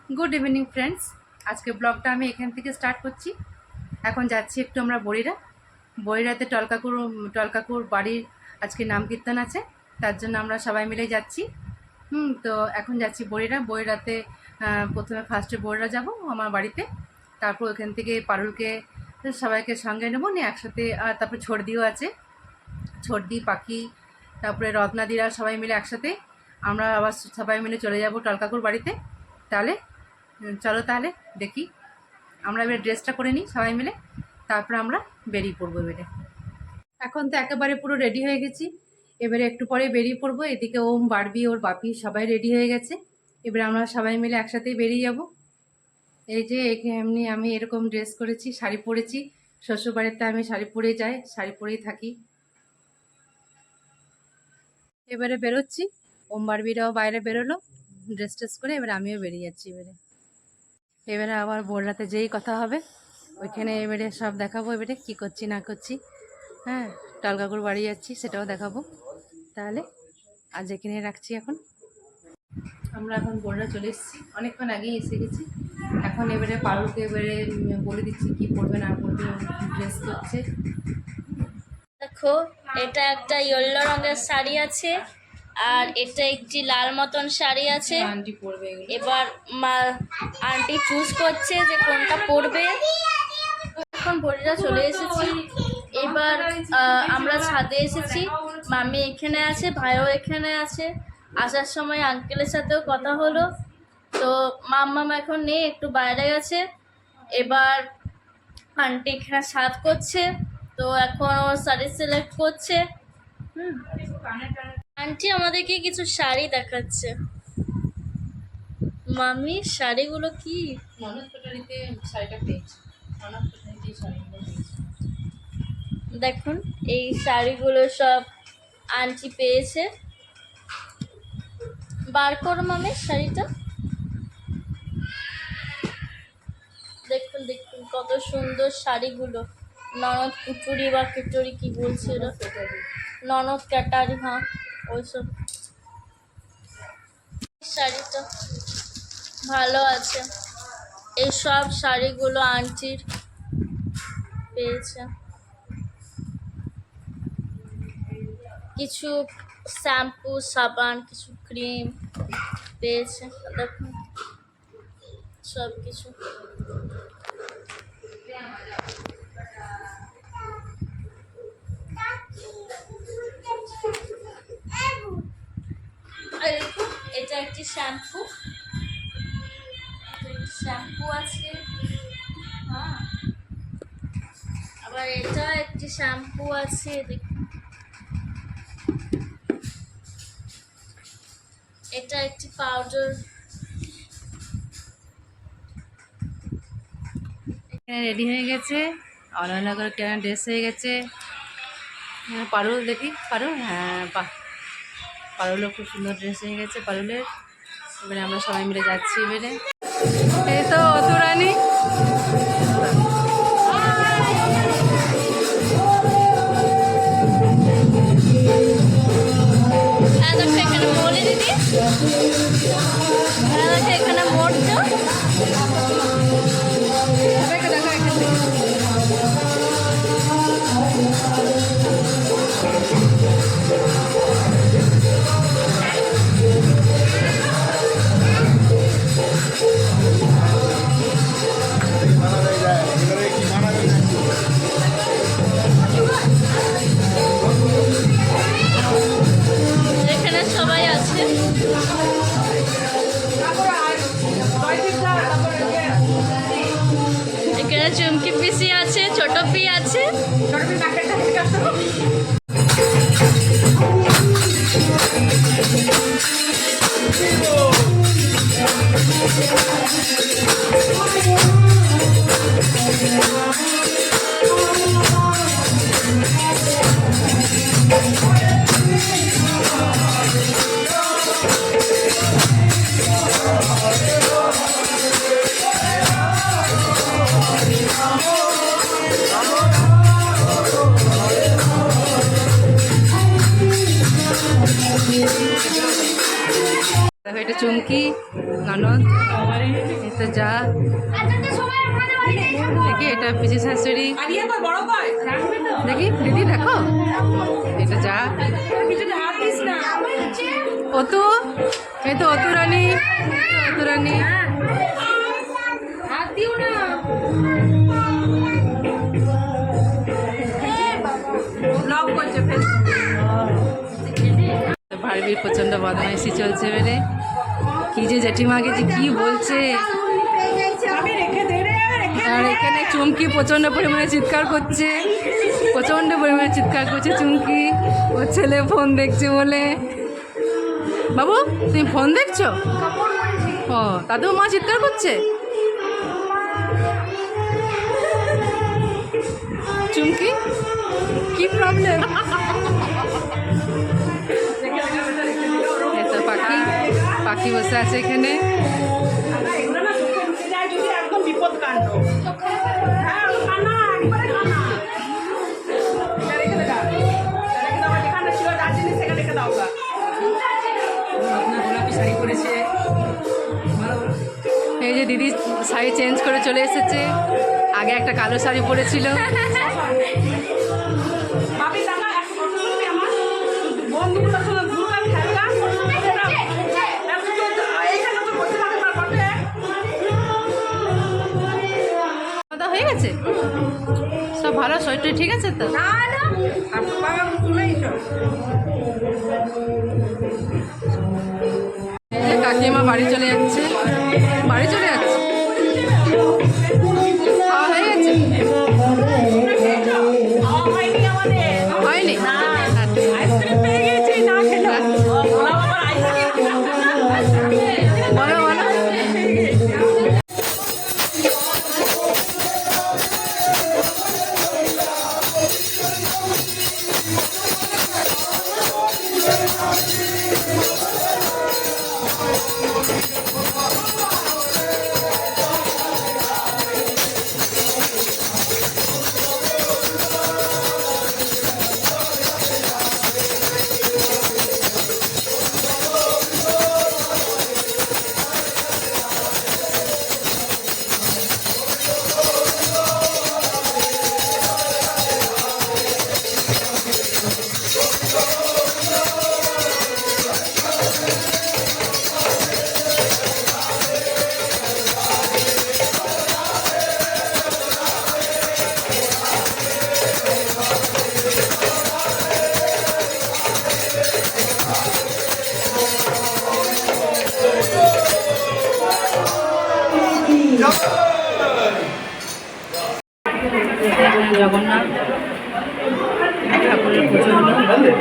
Good evening friends, আজকে ব্লগটা আমি এখান থেকে স্টার্ট করছি। এখন যাচ্ছি একটু আমরা বড়িরাতে টলকাকুর বাড়ির আজকে নাম কীর্তন আছে, তার জন্য আমরা সবাই মিলে যাচ্ছি। তো এখন যাচ্ছি বড়িরাতে। প্রথমে ফার্স্টে বড়িরা যাব আমার বাড়িতে, তারপর ওখান থেকে পারুলকে সবাইকে সঙ্গে নেবো নিয়ে একসাথে। তারপর ছর্দিও আছে, ছর্দি পাখি, তারপরে রত্নাদিরা সবাই মিলে একসাথে আমরা আবার সবাই মিলে চলে যাব টলকাকুর বাড়িতে। তাহলে চলো, তাহলে দেখি আমরা এবারে ড্রেসটা করে নিই সবাই মিলে, তারপর আমরা বেরিয়ে পড়বো। এখন তো একেবারে পুরো রেডি হয়ে গেছি, এবারে একটু পরে বেরিয়ে পড়বো। এদিকে ওম, বারবি, ওর বাপি সবাই রেডি হয়ে গেছে, এবারে আমরা সবাই মিলে একসাথেই বেরিয়ে যাব। এই যে এমনি আমি এরকম ড্রেস করেছি, শাড়ি পরেছি। শ্বশুরবাড়িতে আমি শাড়ি পরে যাই, শাড়ি পরেই থাকি। এবারে বেরোচ্ছি, ওম বারবিরাও বাইরে বেরোলো ড্রেস করে, এবারে আমিও বেরিয়ে যাচ্ছি। এবারে আবার বোররাতে যেই কথা হবে ওইখানে এবারে সব দেখাবো, এবারে কী করছি না করছি। হ্যাঁ, টলকাকুর বাড়ি যাচ্ছি সেটাও দেখাবো। তাহলে আজ এখানে রাখছি। এখন আমরা বোররা চলে এসেছি, অনেকক্ষণ আগেই এসে গেছি। এখন এবারে পারুলকে এবারে বলে দিচ্ছি কি পরবে না পরবে, ড্রেস করছে। দেখো, এটা একটা ইয়েলো রঙের শাড়ি আছে, আর এটা একটি লাল মতন শাড়ি আছে। আন্টি পরবে, এবার আন্টি চুজ করছে যে কোনটা পরবে। এখন বড়িরা চলে এসেছি, এবার আমরা ছাদে এসেছি। মামি এখানে আছে, ভাইও এখানে আছে। আসার সময় আঙ্কেলের সাথেও কথা হলো, তো মাম্মাম এখন নেই, একটু বাইরে গেছে। এবার আন্টি এখানে সাজ করছে, তো এখন ওর শাড়ি সিলেক্ট করছে। আন্টি আমাদেরকে কিছু শাড়ি দেখাচ্ছে। মামি, শাড়িগুলো কি? দেখুন, এই শাড়িগুলো সব আন্টি পেয়েছে। বার করো মামি শাড়িটা। দেখুন দেখুন কত সুন্দর শাড়িগুলো। ননদ কুটুরি বা কিটুরি কি বলছিল, ননদ ক্যাটারি, হ্যাঁ ওইসব। শাড়িটা ভালো আছে। এই সব শাড়িগুলো আন্টির পেয়েছে। কিছু শ্যাম্পু, সাবান, কিছু ক্রিম পেয়েছে। দেখুন সব কিছু। এটা একটি শ্যাম্পু আছে, হ্যাঁ। আবার এটা একটি শ্যাম্পু আছে, দেখুন। এটা একটি পাউডার। রেডি হয়ে গেছে, অনন্য করে কেনা ড্রেস হয়ে গেছে। হ্যাঁ, পারুল দেখি, পারুল, হ্যাঁ বাহ, পারুলও খুব সুন্দর ড্রেস হয়ে গেছে পারুলের। এবারে আমরা সবাই মিলে যাচ্ছি। এবারে এই তো অতুরানি, এখানে মোড়ে দিদি, এখানে মোড়টা এখানে সবাই আছে। এখানে চুমকি পিসি আছে, ছোট পি আছে। এটা চুমকি, ননদ, এটা যা, দেখি এটা পিসি শাশুড়ি, দেখি দিদি দেখো, এটা যা, অতু, এই তো অতু রানী, অতু রানী, ভারবির প্রচন্ড বদমাইশি চলছে বেড়ে, কি যে জেঠিমাকে যে কি বলছে। আর এখানে চুমকি প্রচন্ড পরিমাণে চিৎকার করছে, প্রচন্ড পরিমাণে চিৎকার করছে চুমকি, ওর ছেলে ফোন দেখছে বলে। বাবু তুমি ফোন দেখছো? ও তাতেও মা চিৎকার করছে। চুমকি কি প্রবলেম? এত পাখি, পাখি বসে আছে এখানে। এই যে দিদি শাড়ি চেঞ্জ করে চলে এসেছে, আগে একটা কালো শাড়ি পরেছিল। হয়ে গেছে সব ভালো, শরীরটা ঠিক আছে তো? কাকিমা বাড়ি চলে যাচ্ছে, বাড়ি চলে যাচ্ছে। খাওয়া হয়ে গেছে? হয়নি? বলো বলো। জগন্নাথ ঠাকুরের পুজো হলো।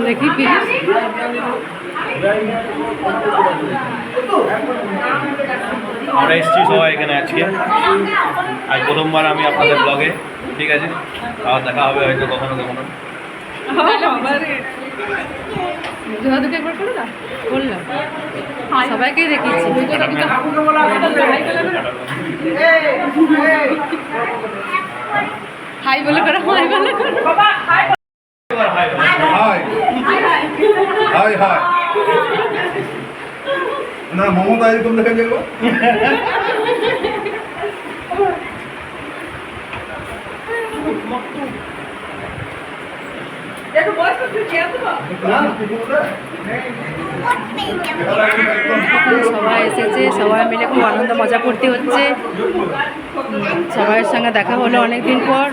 দেখি প্লিজ, আমরা এসেছি সবাই এখানে আজকে, আজ প্রথমবার আমি আপনাদের ব্লগে, ঠিক আছে, আর দেখা হবে হয়তো কখনো কখনো। বললাম সবাইকে দেখিয়েছি। হাই বলে করো, হাই বলে করো। হাই হাই হাই না মমতা এরকম দেখে যাবো। সবাই এসেছে, সবাই মিলে খুব আনন্দ মজা করতে হচ্ছে। সবার সঙ্গে দেখা হলো অনেকদিন পর।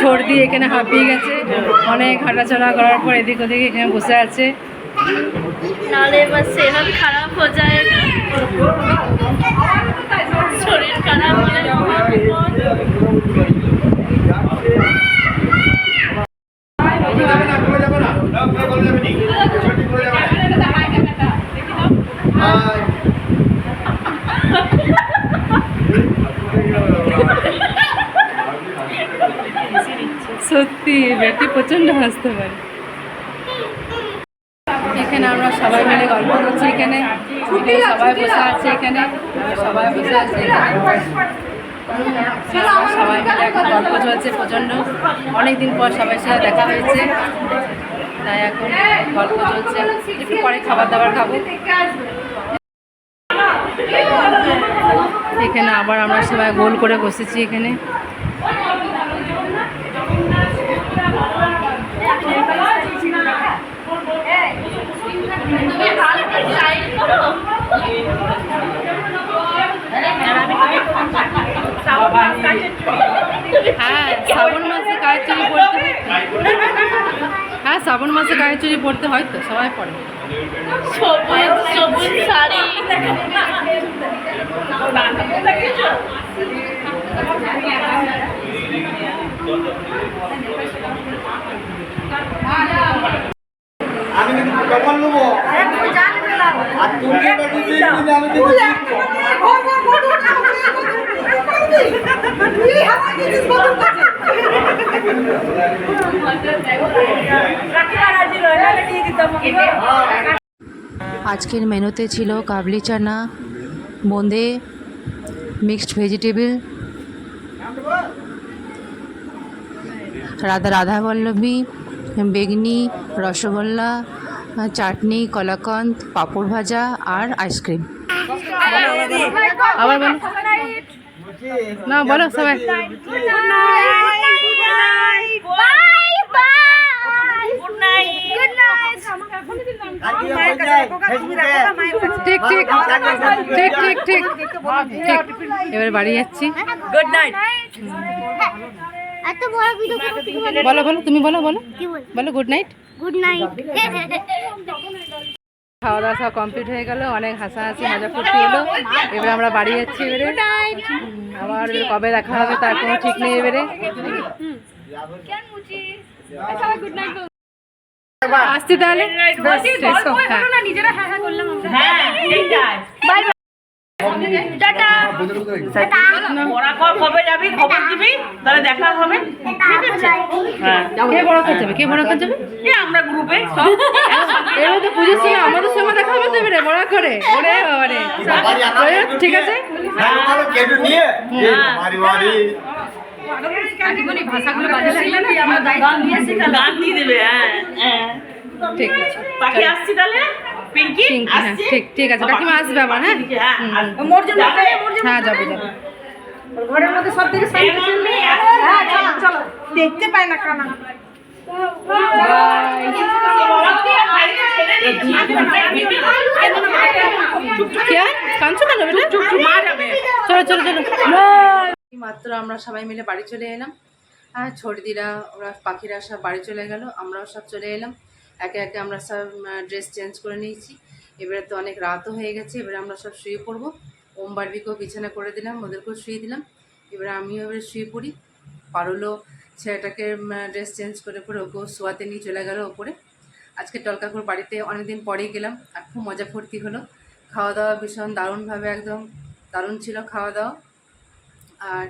ছোট দিয়ে এখানে হাঁপিয়ে গেছে, অনেক হাঁটাচলা করার পর এদিক ওদিক এখানে বসে আছে। নালে এবার সেহত খারাপ হয়ে যায়, শরীর খারাপ হলে ব্যাটি প্রচণ্ড হাসতে পারে। এখানে আমরা সবাই মিলে গল্প করছি, এখানে সবাই বসে আছে, এখানে সবাই বসে আছে, সবাই মিলে এখন গল্প চলছে প্রচণ্ড। অনেকদিন পর সবাই সাথে দেখা হয়েছে, তাই এখন গল্প চলছে। একটু পরে খাবার দাবার খাবো। এখানে আবার আমরা সবাই গোল করে বসেছি এখানে। হ্যাঁ, শ্রাবণ মাসে গায়ে চুড়ি পড়তে হয়। হ্যাঁ, শ্রাবণ মাসে গায়ে চুড়ি পড়তে হয়, তো সবাই পড়ে। সবুজ সবুজ শাড়ি। আমি কিন্তু কেমন নেবো আর তুমি আমি কিন্তু আজকের মেনুতে ছিল কাবলি চানা, বোঁদে, মিক্সড ভেজিটেবল, রাধাবল্লভী, বেগনি, রসগোল্লা, চাটনি, কলাকন্দ, পাঁপড় ভাজা আর আইসক্রিম। আবার বলো না, বলো সবাই। ঠিক ঠিক ঠিক ঠিক ঠিক ঠিক। এবার বাড়ি যাচ্ছি। Good night. বলো বলো, তুমি বলো বলো বলো। Good night. Good night. খাওয়া দাওয়া সব কমপ্লিট হয়ে গেল, অনেক হাসাহাসি মজা ফুর্তি হলো। এবারে আমরা বাড়ি যাচ্ছি। এবারে আবার কবে দেখা হবে তার কোনো ঠিক নেই। এবারে আসছি তাহলে। কবে যাবি খবর দিবি, তাহলে দেখা হবে। কে বড় কাজ যাবে? কে বড় কাজ যাবে? আমরা গ্রুপে সব এবার তো পুজোর সময় আমাদের সঙ্গে দেখা হবে তো এবারে বড় করে। ওরে বাবারে, ঠিক আছে। গান দিয়ে দেবে। ঠিক আছে, পাখি আসছি তাহলে। পিঙ্কি হ্যাঁ ঠিক ঠিক আছে। কাকিমা আসবে আবার। হ্যাঁ হ্যাঁ, যাবো যাবো। ঘরের মধ্যে সব থেকে চলো দেখতে পাই না কানা। কাঁদছো কেন বেটা? চলো চলো চলো। মাত্র আমরা সবাই মিলে বাড়ি চলে এলাম। হ্যাঁ, ছোটদিরা ওরা পাখিরা সব বাড়ি চলে গেল, আমরাও সব চলে এলাম। একে একে আমরা সব ড্রেস চেঞ্জ করে নিয়েছি। এবারে তো অনেক রাতও হয়ে গেছে, এবারে আমরা সব শুয়ে পড়বো। ওম বারবিকেও বিছানা করে দিলাম, ওদেরকেও শুয়ে দিলাম। এবারে আমিও এবারে শুয়ে পড়ি। পারুলও ছেলেটাকে ড্রেস চেঞ্জ করে করে ওকেও শোয়াতে নিয়ে চলে গেল ওপরে। আজকে টলকাকুর বাড়িতে অনেকদিন পরেই গেলাম, আর খুব মজা ফুর্তি হলো। খাওয়া দাওয়া ভীষণ দারুণভাবে, একদম দারুণ ছিল খাওয়া দাওয়া। আর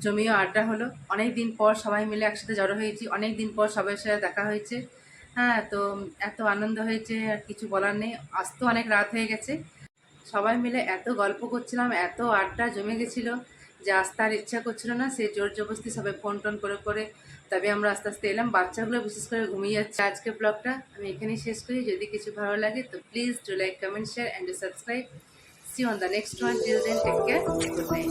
জমিও আড্ডা হলো। অনেক দিন পর সবাই মিলে একসাথে জড়ো হয়েছি, অনেক দিন পর সবার সাথে দেখা হয়েছে। হ্যাঁ, তো এত আনন্দ হয়েছে আর কিছু বলার নেই। আজ তো অনেক রাত হয়ে গেছে। সবাই মিলে এত গল্প করছিলাম, এত আড্ডা জমে গেছিলো যে আসতে আর ইচ্ছা করছিল না। সে জোর জবরদস্তি সবাই ফোন টোন করে করে তবে আমরা আস্তে আস্তে এলাম। বাচ্চাগুলো বিশেষ করে ঘুমিয়ে যাচ্ছে। আজকের ব্লগটা আমি এখানেই শেষ করি। যদি কিছু ভালো লাগে তো please do like, comment, share and subscribe. See on the next one. Till then take care, good night.